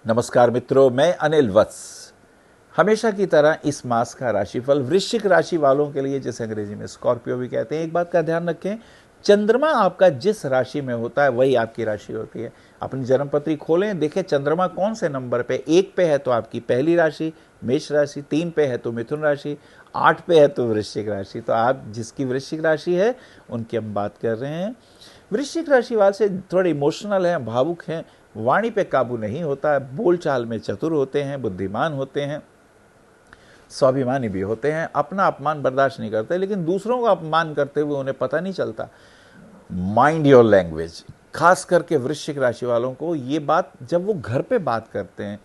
नमस्कार मित्रों, मैं अनिल वत्स। हमेशा की तरह इस मास का राशिफल वृश्चिक राशि वालों के लिए, जिसे अंग्रेजी में स्कॉर्पियो भी कहते हैं, एक बात का ध्यान रखें, चंद्रमा आपका जिस राशि में होता है वही आपकी राशि होती है। अपनी जन्मपत्री खोलें, देखें चंद्रमा कौन से नंबर पे। 1 पे है तो आपकी पहली राशि मेष राशि, 3 पे है तो मिथुन राशि, 8 पे है तो वृश्चिक राशि। तो आप जिसकी वृश्चिक राशि है उनकी हम बात कर रहे हैं। वृश्चिक राशि वाले से थोड़े इमोशनल हैं, भावुक हैं, वाणी पे काबू नहीं होता है, बोलचाल में चतुर होते हैं, बुद्धिमान होते हैं, स्वाभिमानी भी होते हैं, अपना अपमान बर्दाश्त नहीं करते, लेकिन दूसरों का अपमान करते हुए उन्हें पता नहीं चलता। Mind your language. खास करके वृश्चिक राशि वालों को ये बात जब वो घर पे बात करते हैं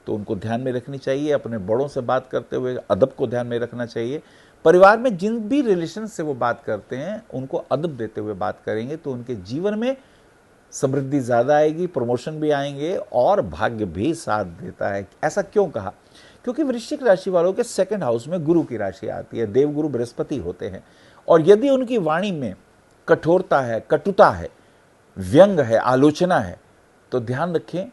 तो उनको ध्यान में रखनी चाहिए। अपने बड़ों से बात करते हुए अदब को ध्यान में रखना चाहिए। परिवार में जिन भी रिलेशन से वो बात करते हैं उनको अदब देते हुए बात करेंगे तो उनके जीवन में समृद्धि ज़्यादा आएगी, प्रमोशन भी आएंगे और भाग्य भी साथ देता है। ऐसा क्यों कहा? क्योंकि वृश्चिक राशि वालों के सेकंड हाउस में गुरु की राशि आती है, देवगुरु बृहस्पति होते हैं। और यदि उनकी वाणी में कठोरता है, कटुता है, व्यंग है, आलोचना है, तो ध्यान रखें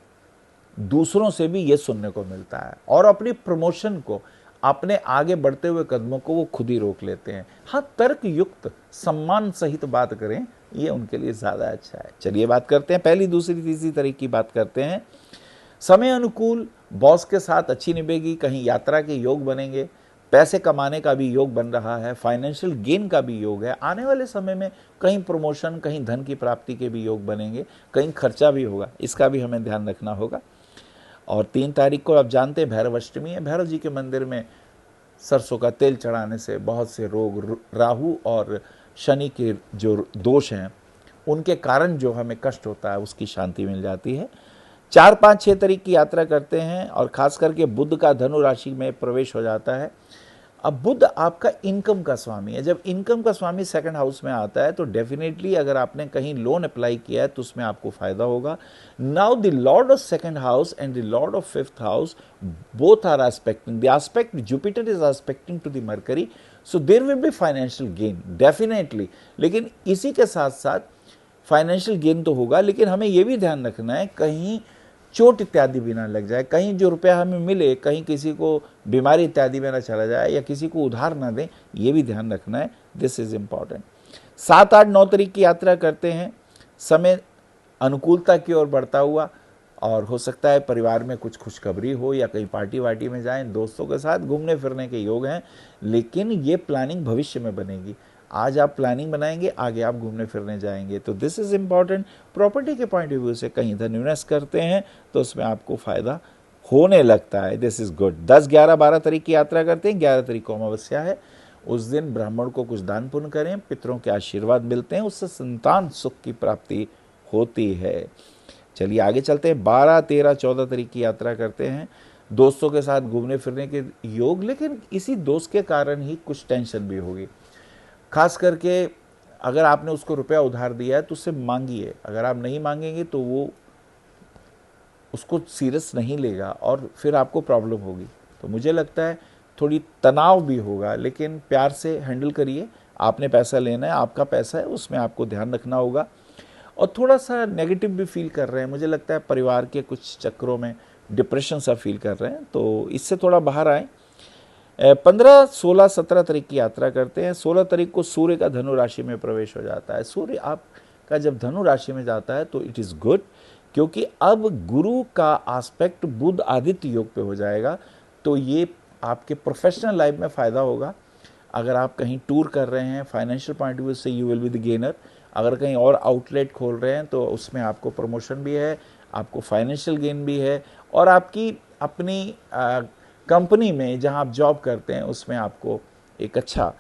दूसरों से भी ये सुनने को मिलता है और अपनी प्रमोशन को, अपने आगे बढ़ते हुए कदमों को वो खुद ही रोक लेते हैं। हाँ, तर्क युक्त सम्मान सहित बात करें, ये उनके लिए ज़्यादा अच्छा है। चलिए बात करते हैं, पहली दूसरी तीसरी तारीख की बात करते हैं। समय अनुकूल, बॉस के साथ अच्छी निभेगी, कहीं यात्रा के योग बनेंगे, पैसे कमाने का भी योग बन रहा है, फाइनेंशियल गेन का भी योग है। आने वाले समय में कहीं प्रमोशन, कहीं धन की प्राप्ति के भी योग बनेंगे, कहीं खर्चा भी होगा, इसका भी हमें ध्यान रखना होगा। और 3 तारीख को आप जानते हैं भैरव अष्टमी है। भैरव जी के मंदिर में सरसों का तेल चढ़ाने से बहुत से रोग, राहु और शनि के जो दोष हैं उनके कारण जो हमें कष्ट होता है उसकी शांति मिल जाती है। 4, 5, 6 तारीख की यात्रा करते हैं और खास करके बुध का धनु राशि में प्रवेश हो जाता है। अब बुध आपका इनकम का स्वामी है। जब इनकम का स्वामी सेकंड हाउस में आता है तो डेफिनेटली अगर आपने कहीं लोन अप्लाई किया है तो उसमें आपको फायदा होगा। Now the lord of second house and the lord of fifth house both are aspecting, the aspect Jupiter is aspecting to the Mercury, so there will be financial gain definitely. लेकिन इसी के साथ साथ फाइनेंशियल गेन तो होगा, लेकिन हमें यह भी ध्यान रखना है कहीं चोट इत्यादि भी ना लग जाए, कहीं जो रुपया हमें मिले कहीं किसी को बीमारी इत्यादि में ना चला जाए या किसी को उधार ना दें, ये भी ध्यान रखना है। This is important. 7, 8, 9 तारीख की यात्रा करते हैं। समय अनुकूलता की ओर बढ़ता हुआ और हो सकता है परिवार में कुछ खुशखबरी हो या कहीं पार्टी वार्टी में जाएं, दोस्तों के साथ घूमने फिरने के योग हैं, लेकिन ये प्लानिंग भविष्य में बनेगी। आज आप प्लानिंग बनाएंगे, आगे आप घूमने फिरने जाएंगे, तो दिस इज इम्पॉर्टेंट। प्रॉपर्टी के पॉइंट ऑफ व्यू से कहीं धन इन्वेस्ट करते हैं तो उसमें आपको फायदा होने लगता है। This is good. 10, 11, 12 तारीख की यात्रा करते हैं। 11 तारीख को अमावस्या है। उस दिन ब्राह्मण को कुछ दान पुण्य करें, पितरों के आशीर्वाद मिलते हैं, उससे संतान सुख की प्राप्ति होती है। चलिए आगे चलते हैं। 12, 13, 14 तारीख की यात्रा करते हैं। दोस्तों के साथ घूमने फिरने के योग, लेकिन इसी दोस्त के कारण ही कुछ टेंशन भी होगी। खास करके अगर आपने उसको रुपया उधार दिया है तो उससे मांगिए। अगर आप नहीं मांगेंगे तो वो उसको सीरियस नहीं लेगा और फिर आपको प्रॉब्लम होगी। तो मुझे लगता है थोड़ी तनाव भी होगा, लेकिन प्यार से हैंडल करिए। आपने पैसा लेना है, आपका पैसा है, उसमें आपको ध्यान रखना होगा। और थोड़ा सा नेगेटिव भी फील कर रहे हैं, मुझे लगता है परिवार के कुछ चक्रों में डिप्रेशन सा फील कर रहे हैं, तो इससे थोड़ा बाहर आए। 15, 16, 17 तारीख की यात्रा करते हैं। 16 तारीख को सूर्य का धनु राशि में प्रवेश हो जाता है। सूर्य आपका जब धनु राशि में जाता है तो इट इज़ गुड, क्योंकि अब गुरु का आस्पेक्ट बुध आदित्य योग पे हो जाएगा, तो ये आपके प्रोफेशनल लाइफ में फ़ायदा होगा। अगर आप कहीं टूर कर रहे हैं, फाइनेंशियल पॉइंट ऑफ व्यू से you will be the gainer. अगर कहीं और आउटलेट खोल रहे हैं तो उसमें आपको प्रमोशन भी है, आपको फाइनेंशियल गेन भी है, और आपकी अपनी कंपनी में जहां आप जॉब करते हैं उसमें आपको एक अच्छा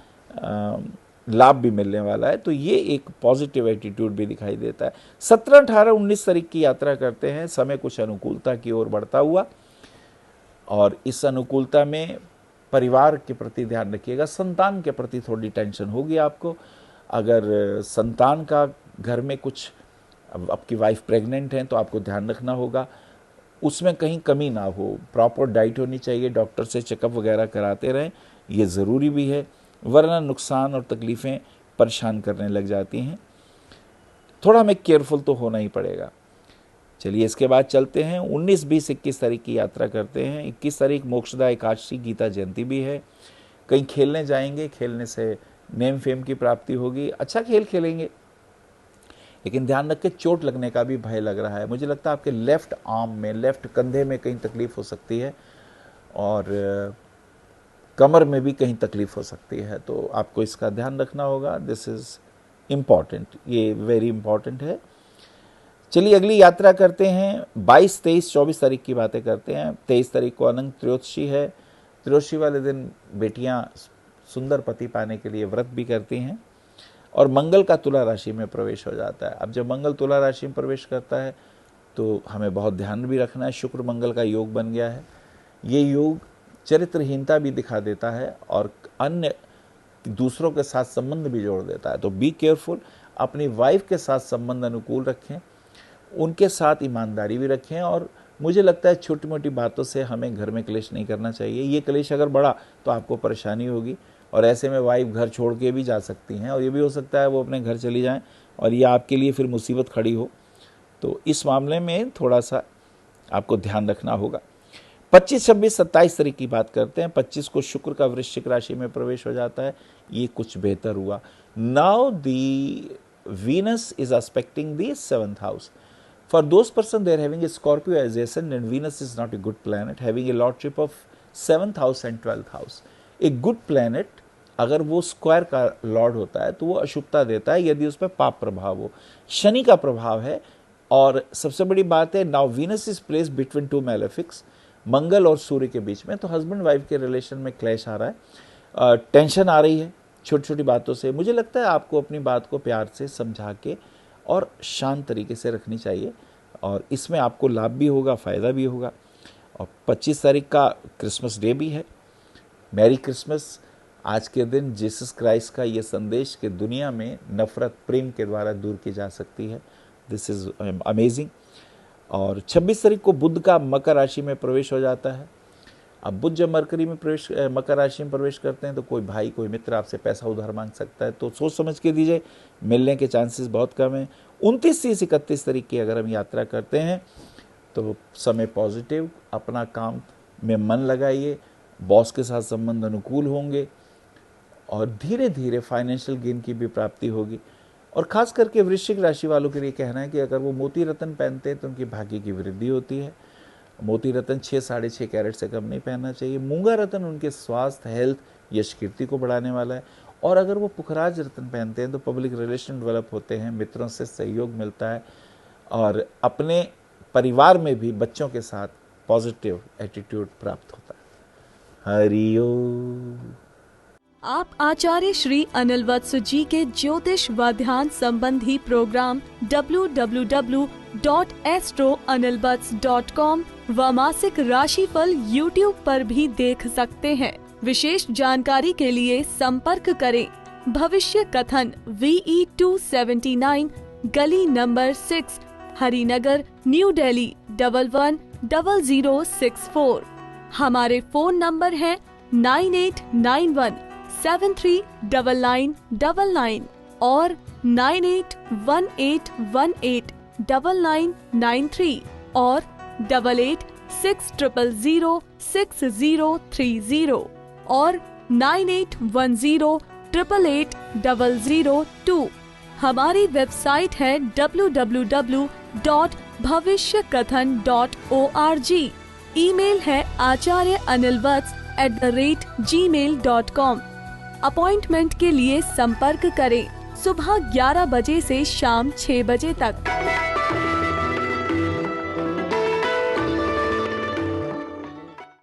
लाभ भी मिलने वाला है। तो ये एक पॉजिटिव एटीट्यूड भी दिखाई देता है। 17, 18, 19 तारीख की यात्रा करते हैं। समय कुछ अनुकूलता की ओर बढ़ता हुआ, और इस अनुकूलता में परिवार के प्रति ध्यान रखिएगा। संतान के प्रति थोड़ी टेंशन होगी आपको। अगर संतान का घर में कुछ, अब आपकी वाइफ प्रेग्नेंट हैं तो आपको ध्यान रखना होगा, उसमें कहीं कमी ना हो। प्रॉपर डाइट होनी चाहिए, डॉक्टर से चेकअप वगैरह कराते रहें, ये ज़रूरी भी है, वरना नुकसान और तकलीफ़ें परेशान करने लग जाती हैं। थोड़ा हमें केयरफुल तो होना ही पड़ेगा। चलिए इसके बाद चलते हैं 19, 20, 21 तारीख की यात्रा करते हैं। 21 तारीख मोक्षदा एकादशी, गीता जयंती भी है। कहीं खेलने जाएंगे, खेलने से नेम फेम की प्राप्ति होगी, अच्छा खेल खेलेंगे, लेकिन ध्यान रखें चोट लगने का भी भय लग रहा है। मुझे लगता है आपके लेफ्ट आर्म में, लेफ्ट कंधे में कहीं तकलीफ हो सकती है और कमर में भी कहीं तकलीफ हो सकती है, तो आपको इसका ध्यान रखना होगा। दिस इज़ इम्पॉर्टेंट, ये वेरी इम्पॉर्टेंट है। चलिए अगली यात्रा करते हैं। 22, 23, 24 तारीख की बातें करते हैं। 23 तारीख को अनंत त्रयोदशी है। त्रयोदशी वाले दिन बेटियां सुंदर पति पाने के लिए व्रत भी करती हैं और मंगल का तुला राशि में प्रवेश हो जाता है। अब जब मंगल तुला राशि में प्रवेश करता है तो हमें बहुत ध्यान भी रखना है। शुक्र मंगल का योग बन गया है। ये योग चरित्रहीनता भी दिखा देता है और अन्य दूसरों के साथ संबंध भी जोड़ देता है, तो बी केयरफुल। अपनी वाइफ के साथ संबंध अनुकूल रखें, उनके साथ ईमानदारी भी रखें और मुझे लगता है छोटी मोटी बातों से हमें घर में क्लेश नहीं करना चाहिए। ये क्लेश अगर बढ़ा तो आपको परेशानी होगी और ऐसे में वाइफ घर छोड़ के भी जा सकती हैं और ये भी हो सकता है वो अपने घर चली जाएं और ये आपके लिए फिर मुसीबत खड़ी हो। तो इस मामले में थोड़ा सा आपको ध्यान रखना होगा। 25, 26, 27 तारीख की बात करते हैं। 25 को शुक्र का वृश्चिक राशि में प्रवेश हो जाता है, ये कुछ बेहतर हुआ। Now the Venus is aspecting the 7th house. For those person they are having a Scorpio as ascendant and Venus is not a good planet, having a lordship of 7th house and 12th house. A good planet अगर वो square का Lord होता है तो वो अशुभता देता है यदि उस पर पाप प्रभाव हो। शनि का प्रभाव है और सबसे बड़ी बात है now Venus is placed between two malefics, मंगल और सूर्य के बीच में, तो हस्बैंड वाइफ के रिलेशन में क्लैश आ रहा है, टेंशन आ रही है छोटी छोटी बातों से। मुझे लगता है आपको अपनी बात को प्यार से समझा के और शांत तरीके से रखनी चाहिए और इसमें आपको लाभ भी होगा, फ़ायदा भी होगा। और 25 तारीख का क्रिसमस डे भी है। Merry Christmas. आज के दिन जीसस क्राइस्ट का ये संदेश कि दुनिया में नफ़रत प्रेम के द्वारा दूर की जा सकती है। This is amazing. और 26 तारीख को बुध का मकर राशि में प्रवेश हो जाता है। अब बुध जब मकर राशि में प्रवेश करते हैं तो कोई भाई, कोई मित्र आपसे पैसा उधार मांग सकता है, तो सोच समझ के दीजिए, मिलने के चांसेस बहुत कम हैं। 29 से 31 तारीख की अगर हम यात्रा करते हैं तो समय पॉजिटिव, अपना काम में मन लगाइए, बॉस के साथ संबंध अनुकूल होंगे और धीरे धीरे फाइनेंशियल गेन की भी प्राप्ति होगी। और ख़ास करके वृश्चिक राशि वालों के लिए कहना है कि अगर वो मोती रत्न पहनते हैं तो उनकी भाग्य की वृद्धि होती है। मोती रत्न 6, 6.5 कैरेट से कम नहीं पहनना चाहिए। मूंगा रत्न उनके स्वास्थ्य, हेल्थ, यश कीर्ति को बढ़ाने वाला है। और अगर वो पुखराज रत्न पहनते हैं तो पब्लिक रिलेशन डेवलप होते हैं, मित्रों से सहयोग मिलता है और अपने परिवार में भी बच्चों के साथ पॉजिटिव एटीट्यूड प्राप्त होता है। हरि ओम। आप आचार्य श्री अनिल वत्स जी के ज्योतिष व ध्यान संबंधी प्रोग्राम www.astroanilvats.com व मासिक राशिफल YouTube पर भी देख सकते हैं। विशेष जानकारी के लिए संपर्क करें। भविष्य कथन VE279 गली नंबर 6 हरिनगर न्यू दिल्ली 110064। हमारे फोन नंबर है 9891739999 और 9818189993 और 8860006030 और 9810880002। हमारी वेबसाइट है www.bhavishyakathan.org। ईमेल है acharyaanilvats@gmail.com। अपॉइंटमेंट के लिए संपर्क करें सुबह 11 बजे से शाम 6 बजे तक।